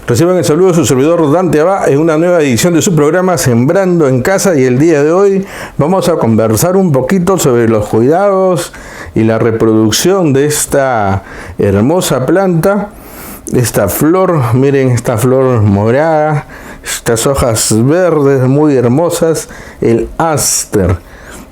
Reciban el saludo de su servidor Dante Abad en una nueva edición de su programa Sembrando en Casa, y el día de hoy vamos a conversar un poquito sobre los cuidados y la reproducción de esta hermosa planta, esta flor. Miren esta flor morada, estas hojas verdes muy hermosas, el áster.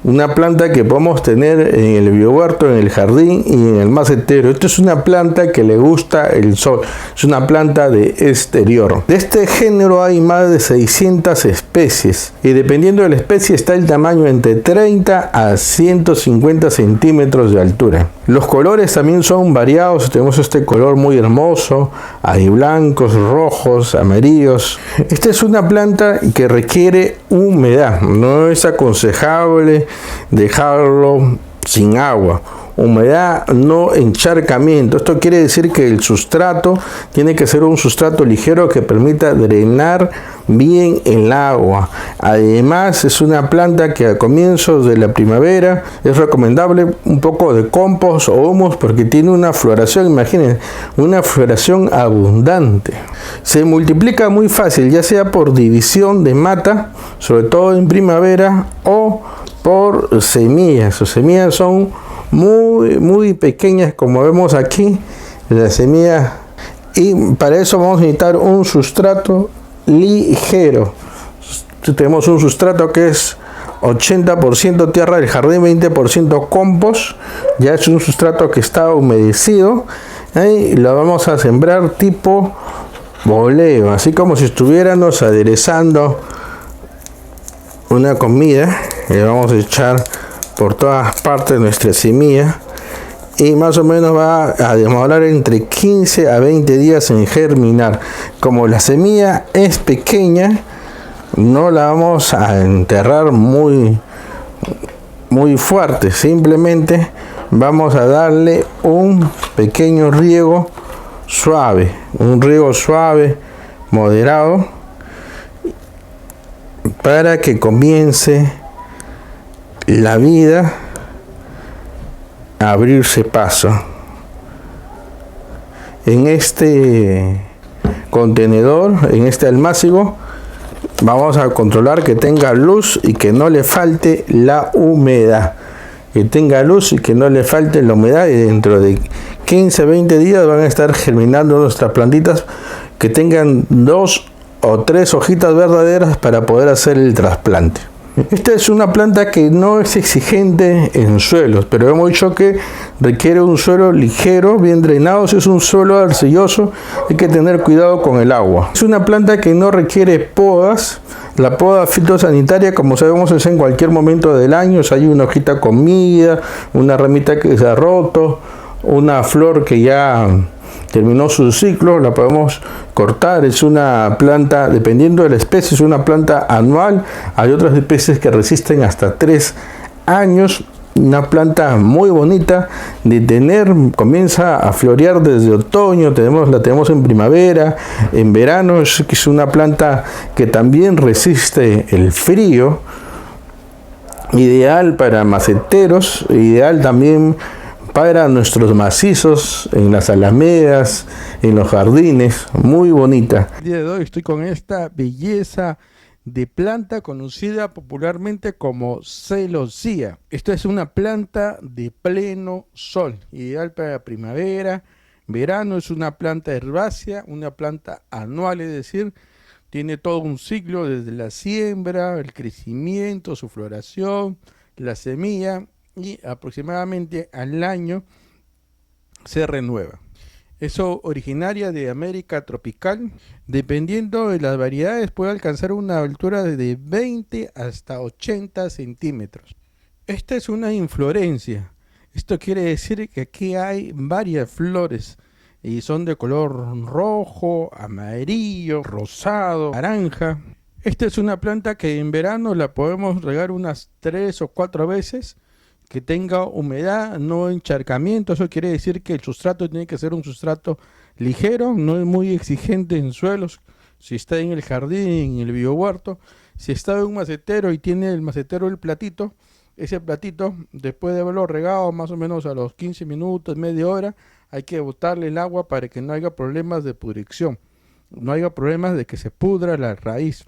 Una planta que podemos tener en el biohuerto, en el jardín y en el macetero. Esto es una planta que le gusta el sol, es una planta de exterior. De este género hay más de 600 especies y dependiendo de la especie está el tamaño entre 30 a 150 centímetros de altura. Los colores también son variados, tenemos este color muy hermoso, hay blancos, rojos, amarillos. Esta es una planta que requiere humedad, no es aconsejable dejarlo sin agua. Humedad, no encharcamiento. Esto quiere decir que el sustrato tiene que ser un sustrato ligero que permita drenar bien el agua. Además, es una planta que a comienzos de la primavera es recomendable un poco de compost o humus porque tiene una floración, imaginen, una floración abundante. Se multiplica muy fácil, ya sea por división de mata, sobre todo en primavera, o por semillas. Sus semillas son muy pequeñas, como vemos aquí las semillas, y para eso vamos a necesitar un sustrato ligero. Tenemos un sustrato que es 80% tierra del jardín, 20% compost. Ya es un sustrato que está humedecido, y lo vamos a sembrar tipo boleo, así como si estuviéramos aderezando una comida. Le vamos a echar por todas partes nuestra semilla y más o menos va a demorar entre 15 a 20 días en germinar. Como la semilla es pequeña, no la vamos a enterrar muy fuerte, simplemente vamos a darle un pequeño riego suave, moderado, para que comience la vida a abrirse paso. En este contenedor, en este almácigo, vamos a controlar que tenga luz y que no le falte la humedad. Que tenga luz y que no le falte la humedad, y dentro de 15-20 días van a estar germinando nuestras plantitas que tengan 2 o 3 hojitas verdaderas para poder hacer el trasplante. Esta es una planta que no es exigente en suelos, pero hemos dicho que requiere un suelo ligero, bien drenado. Si es un suelo arcilloso, hay que tener cuidado con el agua. Es una planta que no requiere podas. La poda fitosanitaria, como sabemos, es en cualquier momento del año. Si hay una hojita comida, una ramita que se ha roto, una flor que ya terminó su ciclo, la podemos cortar. Es una planta, dependiendo de la especie, es una planta anual. Hay otras especies que resisten hasta 3 años. Una planta muy bonita de tener, comienza a florear desde otoño, la tenemos en primavera, en verano. Es una planta que también resiste el frío, ideal para maceteros, ideal también para nuestros macizos, en las alamedas, en los jardines. Muy bonita. El día de hoy estoy con esta belleza de planta conocida popularmente como celosía. Esta es una planta de pleno sol, ideal para primavera, verano. Es una planta herbácea, una planta anual, es decir, tiene todo un ciclo desde la siembra, el crecimiento, su floración, la semilla, y aproximadamente al año se renueva. Es originaria de América tropical. Dependiendo de las variedades, puede alcanzar una altura de 20 hasta 80 centímetros. Esta es una inflorescencia. Esto quiere decir que aquí hay varias flores y son de color rojo, amarillo, rosado, naranja. Esta es una planta que en verano la podemos regar unas 3 o 4 veces. Que tenga humedad, no encharcamiento. Eso quiere decir que el sustrato tiene que ser un sustrato ligero, no es muy exigente en suelos. Si está en el jardín, en el biohuerto, si está en un macetero y tiene el macetero el platito, ese platito, después de haberlo regado más o menos a los 15 minutos, media hora, hay que botarle el agua para que no haya problemas de pudrición. no haya problemas de que se pudra la raíz.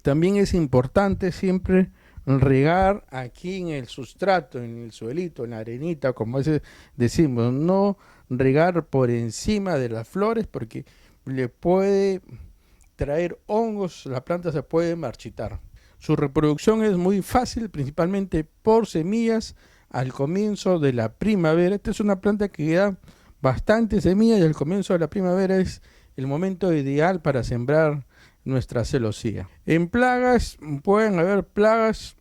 También es importante siempre regar aquí en el sustrato, en el suelito, en la arenita, como a veces decimos, no regar por encima de las flores porque le puede traer hongos, la planta se puede marchitar. Su reproducción es muy fácil, principalmente por semillas al comienzo de la primavera. Esta es una planta que da bastante semilla y al comienzo de la primavera es el momento ideal para sembrar nuestra celosía. En plagas, pueden haber plagas,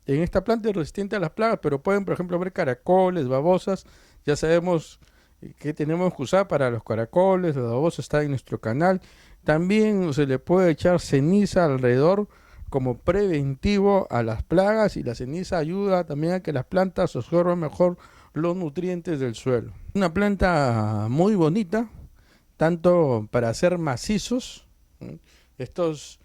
en esta planta es resistente a las plagas, pero pueden, por ejemplo, haber caracoles, babosas. Ya sabemos que tenemos que usar para los caracoles, la babosa está en nuestro canal. También se le puede echar ceniza alrededor como preventivo a las plagas, y la ceniza ayuda también a que las plantas absorban mejor los nutrientes del suelo. Una planta muy bonita, tanto para hacer macizos, estos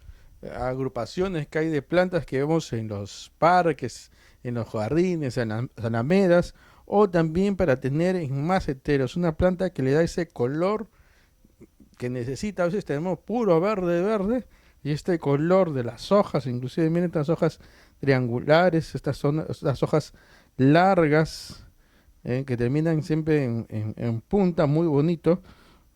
agrupaciones que hay de plantas que vemos en los parques, en los jardines, en las alamedas, o también para tener en maceteros. Una planta que le da ese color que necesita. A veces tenemos puro verde, y este color de las hojas, inclusive miren estas hojas triangulares, estas hojas largas, que terminan siempre en punta, muy bonito,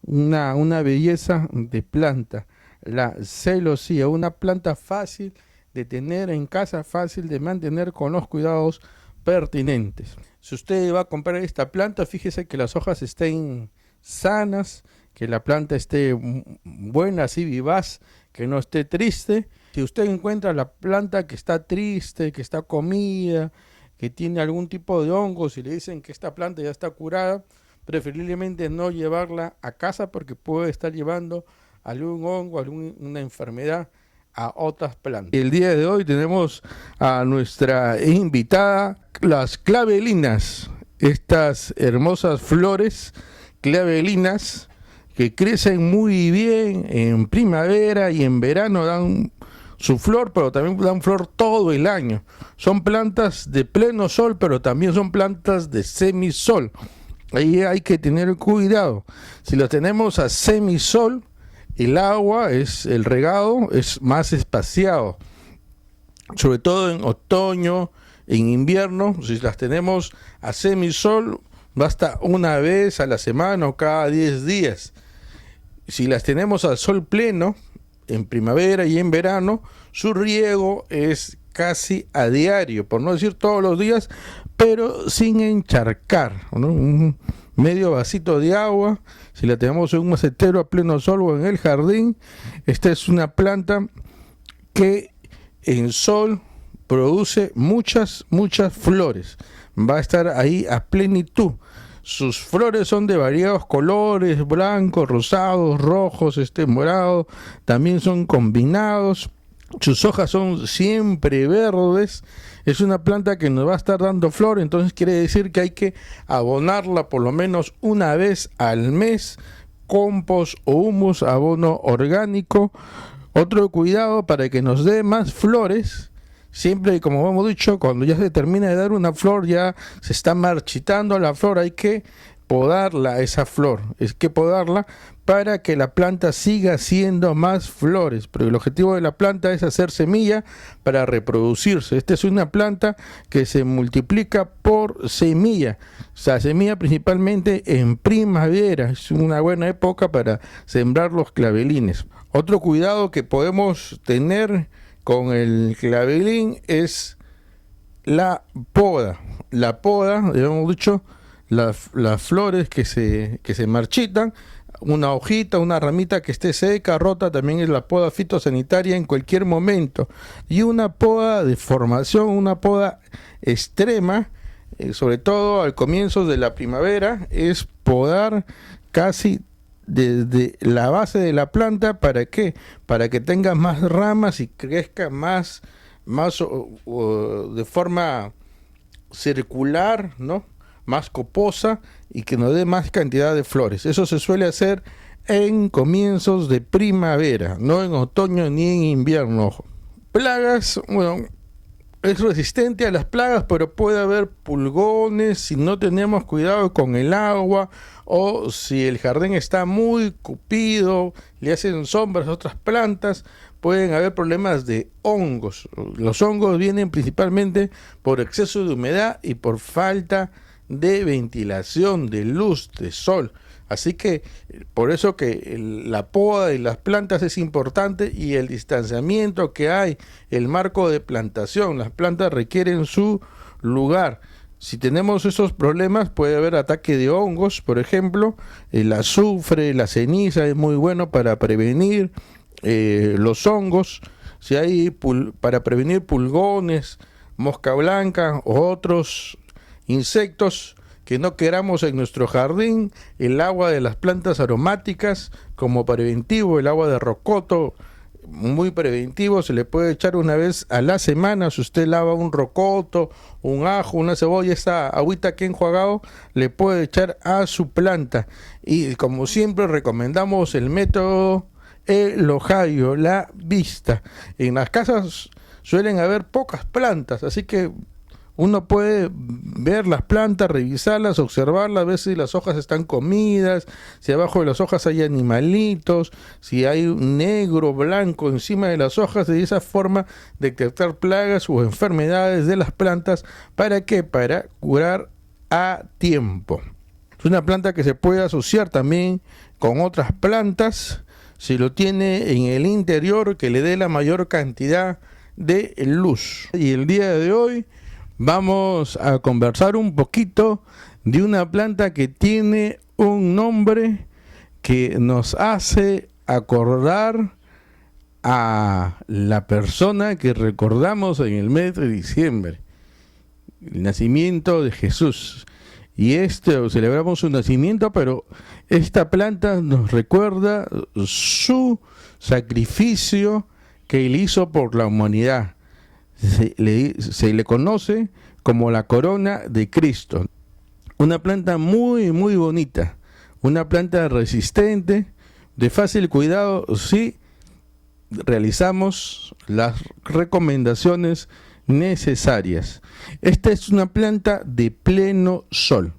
una belleza de planta. La celosía, una planta fácil de tener en casa, fácil de mantener con los cuidados pertinentes. Si usted va a comprar esta planta, fíjese que las hojas estén sanas, que la planta esté buena, así vivaz, que no esté triste. Si usted encuentra la planta que está triste, que está comida, que tiene algún tipo de hongos y le dicen que esta planta ya está curada, preferiblemente no llevarla a casa porque puede estar llevando algún hongo, alguna enfermedad a otras plantas. El día de hoy tenemos a nuestra invitada, las clavelinas, estas hermosas flores clavelinas que crecen muy bien en primavera y en verano, dan su flor, pero también dan flor todo el año. Son plantas de pleno sol, pero también son plantas de semisol. Ahí hay que tener cuidado. Si las tenemos a semisol, el regado es más espaciado, sobre todo en otoño, en invierno. Si las tenemos a semisol, basta una vez a la semana o cada 10 días. Si las tenemos al sol pleno, en primavera y en verano, su riego es casi a diario, por no decir todos los días, pero sin encharcar, ¿no? Un medio vasito de agua. Si la tenemos en un macetero a pleno sol o en el jardín, esta es una planta que en sol produce muchas flores, va a estar ahí a plenitud. Sus flores son de variados colores, blancos, rosados, rojos, morado, también son combinados. Sus hojas son siempre verdes. Es una planta que nos va a estar dando flor, entonces quiere decir que hay que abonarla por lo menos una vez al mes, compost o humus, abono orgánico. Otro cuidado para que nos dé más flores, siempre, como hemos dicho, cuando ya se termina de dar una flor, ya se está marchitando la flor, hay que podarla, esa flor, es que podarla para que la planta siga haciendo más flores, pero el objetivo de la planta es hacer semilla para reproducirse. Esta es una planta que se multiplica por semilla, o sea, semilla principalmente en primavera, es una buena época para sembrar los clavelines. Otro cuidado que podemos tener con el clavelín es la poda. La poda, ya hemos dicho, las flores que se marchitan, una hojita, una ramita que esté seca, rota, también es la poda fitosanitaria en cualquier momento. Y una poda de formación, una poda extrema, sobre todo al comienzo de la primavera, es podar casi desde la base de la planta. ¿Para qué? Para que tenga más ramas y crezca más de forma circular, ¿no? Más coposa y que nos dé más cantidad de flores. Eso se suele hacer en comienzos de primavera, no en otoño ni en invierno. Plagas, bueno, es resistente a las plagas, pero puede haber pulgones si no tenemos cuidado con el agua, o si el jardín está muy cupido, le hacen sombras a otras plantas, pueden haber problemas de hongos. Los hongos vienen principalmente por exceso de humedad y por falta de ventilación, de luz, de sol. Así que por eso que la poda de las plantas es importante, y el distanciamiento que hay, el marco de plantación. Las plantas requieren su lugar. Si tenemos esos problemas, puede haber ataque de hongos, por ejemplo. El azufre, la ceniza es muy bueno para prevenir los hongos. Si hay para prevenir pulgones, mosca blanca o otros insectos que no queramos en nuestro jardín, el agua de las plantas aromáticas como preventivo, el agua de rocoto, muy preventivo, se le puede echar una vez a la semana. Si usted lava un rocoto, un ajo, una cebolla, esa agüita que he enjuagado le puede echar a su planta. Y como siempre recomendamos el método El Ohio, la vista. En las casas suelen haber pocas plantas, así que uno puede ver las plantas, revisarlas, observarlas, ver si las hojas están comidas, si abajo de las hojas hay animalitos, si hay un negro, blanco encima de las hojas, y de esa forma detectar plagas o enfermedades de las plantas. ¿Para qué? Para curar a tiempo. Es una planta que se puede asociar también con otras plantas, si lo tiene en el interior, que le dé la mayor cantidad de luz. Y el día de hoy vamos a conversar un poquito de una planta que tiene un nombre que nos hace acordar a la persona que recordamos en el mes de diciembre, el nacimiento de Jesús. Y celebramos su nacimiento, pero esta planta nos recuerda su sacrificio que él hizo por la humanidad. Se le conoce como la corona de Cristo. Una planta muy muy bonita, una planta resistente, de fácil cuidado si realizamos las recomendaciones necesarias. Esta es una planta de pleno sol.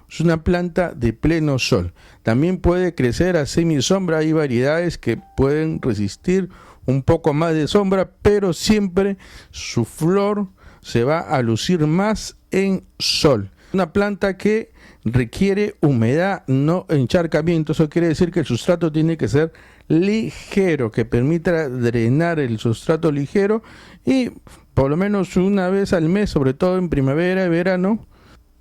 Es una planta de pleno sol. También puede crecer a semisombra. Hay variedades que pueden resistir un poco más de sombra, pero siempre su flor se va a lucir más en sol. Una planta que requiere humedad, no encharcamiento. Eso quiere decir que el sustrato tiene que ser ligero, que permita drenar el sustrato ligero, y por lo menos una vez al mes, sobre todo en primavera y verano,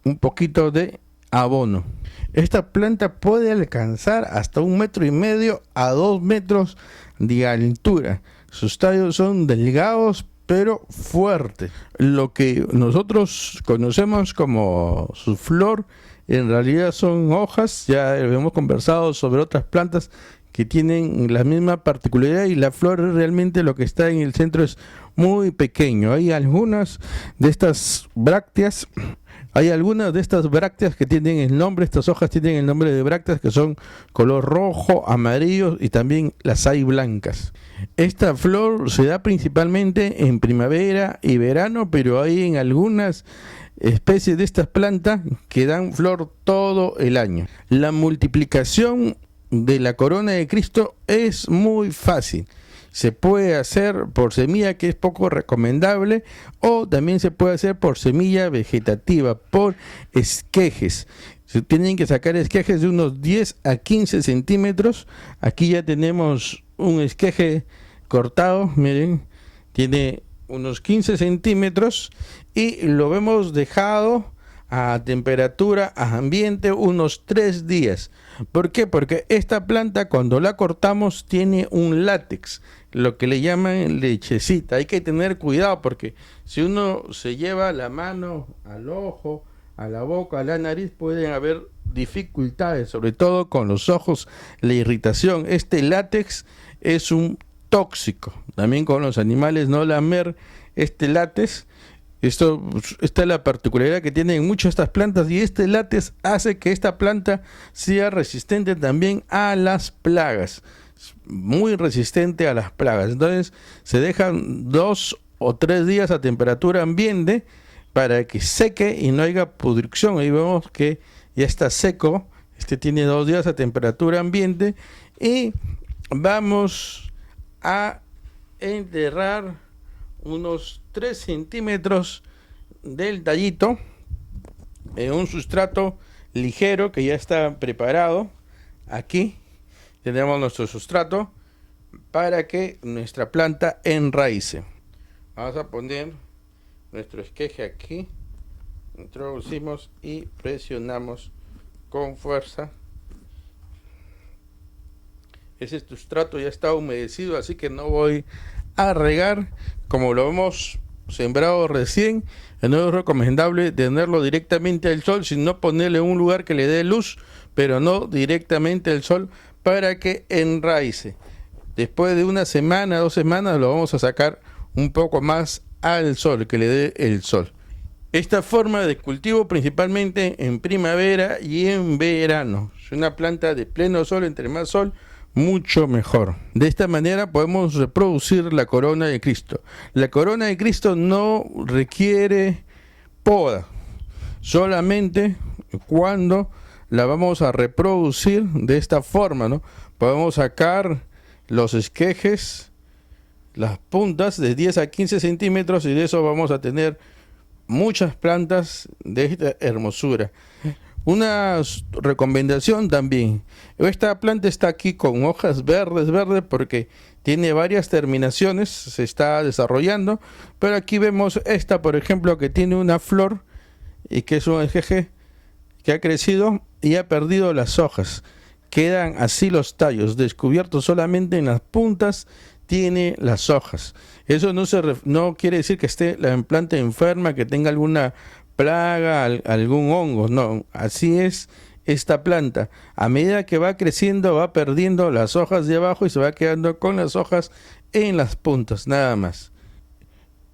un poquito de abono. Esta planta puede alcanzar hasta 1,5 metros a 2 metros de altura. Sus tallos son delgados pero fuertes. Lo que nosotros conocemos como su flor, en realidad son hojas. Ya hemos conversado sobre otras plantas que tienen la misma particularidad, y la flor realmente lo que está en el centro es muy pequeño. Hay algunas de estas brácteas que tienen el nombre, estas hojas tienen el nombre de brácteas, que son color rojo, amarillo, y también las hay blancas. Esta flor se da principalmente en primavera y verano, pero hay en algunas especies de estas plantas que dan flor todo el año. La multiplicación de la corona de Cristo es muy fácil. Se puede hacer por semilla, que es poco recomendable, o también se puede hacer por semilla vegetativa, por esquejes. Se tienen que sacar esquejes de unos 10 a 15 centímetros. Aquí ya tenemos un esqueje cortado, miren, tiene unos 15 centímetros, y lo hemos dejado a temperatura ambiente unos 3 días. ¿Por qué? Porque esta planta, cuando la cortamos, tiene un látex, lo que le llaman lechecita. Hay que tener cuidado, porque si uno se lleva la mano al ojo, a la boca, a la nariz, pueden haber dificultades, sobre todo con los ojos, la irritación. Este látex es un tóxico. También con los animales, no lamer este látex. Esta es la particularidad que tienen muchas estas plantas, y este látex hace que esta planta sea resistente también a las plagas, muy resistente a las plagas. Entonces se dejan 2 o 3 días a temperatura ambiente para que seque y no haya pudrición. Ahí vemos que ya está seco. Este tiene 2 días a temperatura ambiente. Y vamos a enterrar unos 3 centímetros del tallito en un sustrato ligero que ya está preparado. Aquí tenemos nuestro sustrato para que nuestra planta enraice. Vamos a poner nuestro esqueje aquí, introducimos y presionamos con fuerza. Ese sustrato ya está humedecido, así que no voy a regar. Como lo hemos sembrado recién, no es recomendable tenerlo directamente al sol, sino ponerle un lugar que le dé luz, pero no directamente al sol, para que enraice. Después de 1 semana, 2 semanas, lo vamos a sacar un poco más al sol, que le dé el sol. Esta forma de cultivo principalmente en primavera y en verano. Es una planta de pleno sol, entre más sol, mucho mejor. De esta manera podemos reproducir la corona de Cristo. La corona de Cristo no requiere poda, solamente cuando la vamos a reproducir de esta forma, ¿no? Podemos sacar los esquejes, las puntas de 10 a 15 centímetros, y de eso vamos a tener muchas plantas de esta hermosura. Una recomendación también: esta planta está aquí con hojas verdes porque tiene varias terminaciones, se está desarrollando, pero aquí vemos esta, por ejemplo, que tiene una flor y que es un esqueje que ha crecido y ha perdido las hojas. Quedan así los tallos, descubiertos solamente en las puntas tiene las hojas. Eso no quiere decir que esté la planta enferma, que tenga alguna plaga, algún hongo. No, así es esta planta. A medida que va creciendo, va perdiendo las hojas de abajo y se va quedando con las hojas en las puntas, nada más.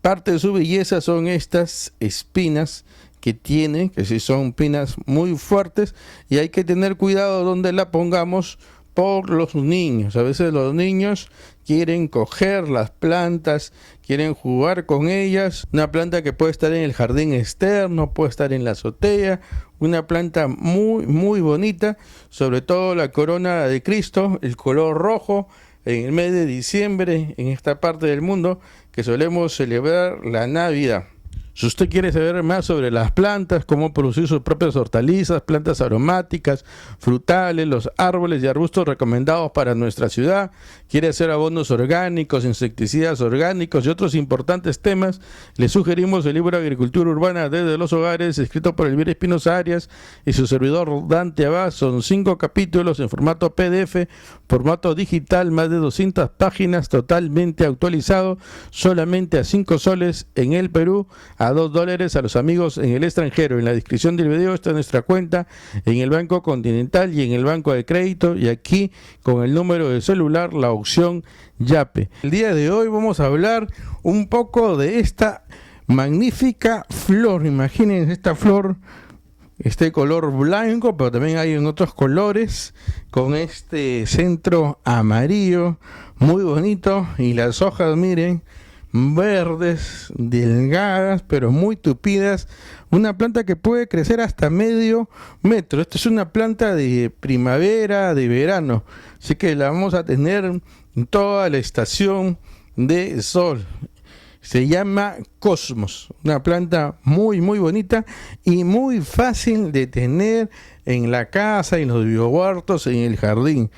Parte de su belleza son estas espinas que tiene, que sí son espinas muy fuertes, y hay que tener cuidado donde la pongamos por los niños. A veces los niños quieren coger las plantas, quieren jugar con ellas. Una planta que puede estar en el jardín externo, puede estar en la azotea, una planta muy bonita, sobre todo la corona de Cristo, el color rojo, en el mes de diciembre, en esta parte del mundo que solemos celebrar la Navidad. Si usted quiere saber más sobre las plantas, cómo producir sus propias hortalizas, plantas aromáticas, frutales, los árboles y arbustos recomendados para nuestra ciudad, quiere hacer abonos orgánicos, insecticidas orgánicos y otros importantes temas, le sugerimos el libro Agricultura Urbana desde los Hogares, escrito por Elvira Espinosa Arias y su servidor Dante Abad. Son 5 capítulos en formato PDF, formato digital, más de 200 páginas, totalmente actualizado, solamente a 5 soles en el Perú, a $2 a los amigos en el extranjero. En la descripción del video está nuestra cuenta en el Banco Continental y en el Banco de Crédito, y aquí con el número de celular la opción Yape. El día de hoy vamos a hablar un poco de esta magnífica flor. Imaginen esta flor, este color blanco, pero también hay en otros colores, con este centro amarillo muy bonito, y las hojas, miren, verdes, delgadas, pero muy tupidas. Una planta que puede crecer hasta medio metro. Esta es una planta de primavera, de verano, así que la vamos a tener en toda la estación de sol. Se llama Cosmos, una planta muy bonita y muy fácil de tener en la casa, en los biohuertos, en el jardín.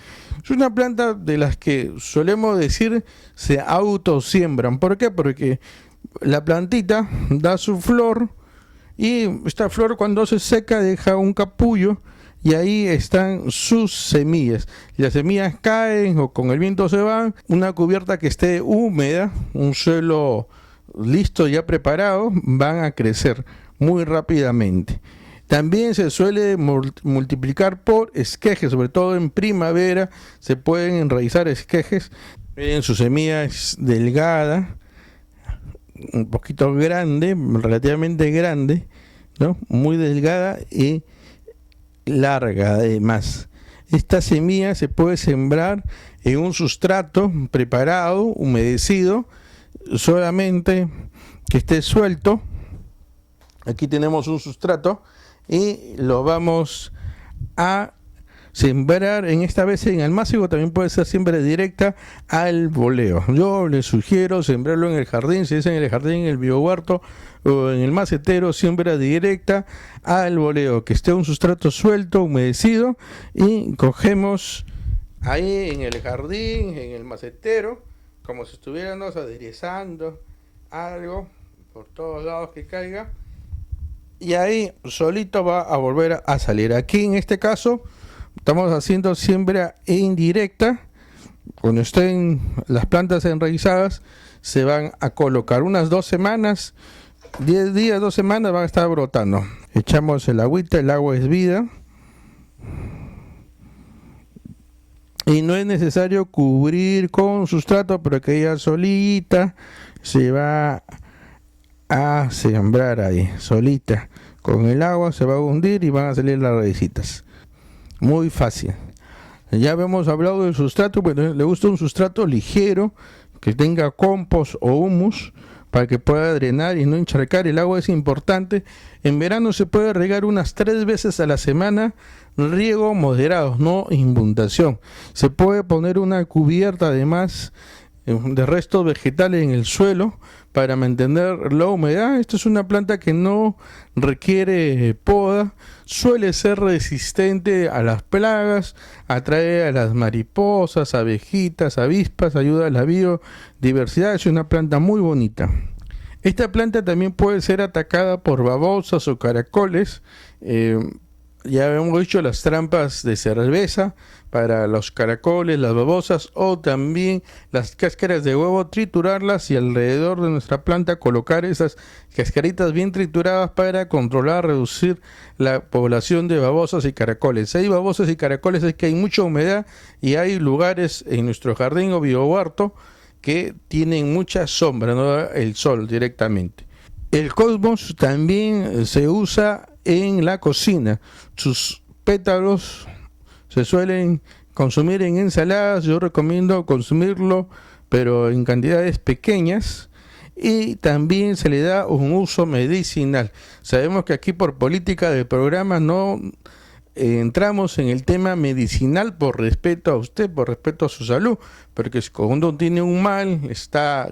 Es una planta de las que solemos decir se autosiembran. ¿Por qué? Porque la plantita da su flor, y esta flor, cuando se seca, deja un capullo, y ahí están sus semillas. Las semillas caen o con el viento se van. Una cubierta que esté húmeda, un suelo listo, ya preparado, van a crecer muy rápidamente. También se suele multiplicar por esquejes, sobre todo en primavera se pueden enraizar esquejes. En su semilla es delgada, un poquito grande, relativamente grande, ¿no? Muy delgada y larga además. Esta semilla se puede sembrar en un sustrato preparado, humedecido, solamente que esté suelto. Aquí tenemos un sustrato y lo vamos a sembrar en esta vez en almácigo. También puede ser siembra directa al voleo. Yo les sugiero sembrarlo en el jardín, si es en el jardín, en el biohuerto o en el macetero, siembra directa al voleo, que esté un sustrato suelto, humedecido, y cogemos ahí en el jardín, en el macetero, como si estuviéramos aderezando algo por todos lados que caiga, y ahí solito va a volver a salir. Aquí en este caso estamos haciendo siembra indirecta. Cuando estén las plantas enraizadas, se van a colocar unas 2 semanas, 10 días, 2 semanas van a estar brotando. Echamos el agüita, el agua es vida. Y no es necesario cubrir con sustrato, pero que ella solita se va a sembrar ahí, solita. Con el agua se va a hundir y van a salir las raícitas. Muy fácil. Ya habíamos hablado del sustrato, pero le gusta un sustrato ligero, que tenga compost o humus, para que pueda drenar y no encharcar. El agua es importante. En verano se puede regar unas 3 veces a la semana, riego moderado, no inundación. Se puede poner una cubierta además de restos vegetales en el suelo para mantener la humedad. Esta es una planta que no requiere poda, suele ser resistente a las plagas, atrae a las mariposas, abejitas, avispas, ayuda a la biodiversidad. Es una planta muy bonita. Esta planta también puede ser atacada por babosas o caracoles. Ya habíamos dicho las trampas de cerveza para los caracoles, las babosas, o también las cáscaras de huevo, triturarlas y alrededor de nuestra planta colocar esas cascaritas bien trituradas para controlar, reducir la población de babosas y caracoles. Si hay babosas y caracoles es que hay mucha humedad y hay lugares en nuestro jardín o biohuerto que tienen mucha sombra, no da el sol directamente. El cosmos también se usa en la cocina. Sus pétalos se suelen consumir en ensaladas. Yo recomiendo consumirlo, pero en cantidades pequeñas. Y también se le da un uso medicinal. Sabemos que aquí por política del programa no entramos en el tema medicinal por respeto a usted, por respeto a su salud, porque si cuando tiene un mal,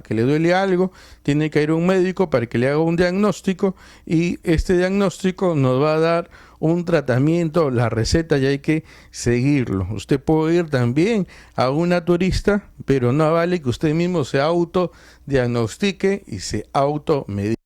que le duele algo, tiene que ir a un médico para que le haga un diagnóstico, y este diagnóstico nos va a dar un tratamiento, la receta, y hay que seguirlo. Usted puede ir también a un naturista, pero no vale que usted mismo se autodiagnostique y se automedique.